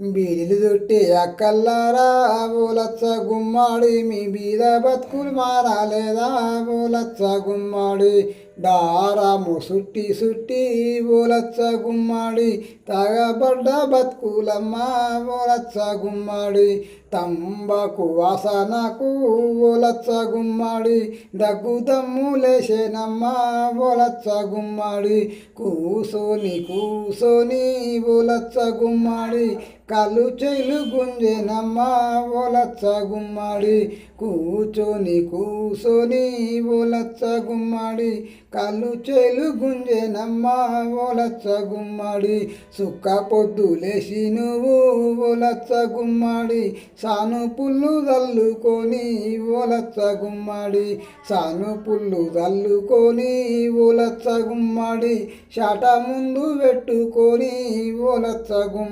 బీడిలు చుట్టి అక్కల్లారా బోలచ్చ గుమ్మాడి మీ బీద బతుకులు మారాలేదా బోలచ్చ గుమ్మాడి దారాము సుట్టి సుట్టి బోలచ్చ గుమ్మాడి తాగబడ్డ బతుకులమ్మ బోలచ్చ గుమ్మాడి తంబాకు వాసనకు బోలచ్చ గుమ్మాడి దగ్గు దమ్ము లేసేనమ్మ బోలచ్చ గుమ్మాడి కూసోని కూసోని బోలచ్చ గుమ్మాడి కాళ్ళు చేలు గుంజేనమ్మ బోలచ్చ గుమ్మాడి కూర్చొని కూసోని బోలచ్చ గుమ్మాడి కాళ్ళు చేలు గుంజేనమ్మ బోలచ్చ గుమ్మాడి సుక్క పొద్దు లేచి నువ్వు బోలచ్చ గుమ్మాడి సాను పుల్లు చల్లుకొని బోలచ్చ గుమ్మాడి సాను పుల్లు చల్లుకొని బోలచ్చ గుమ్మాడి షాట ముందు పెట్టుకొని బోలచ్చ గుమ్మాడి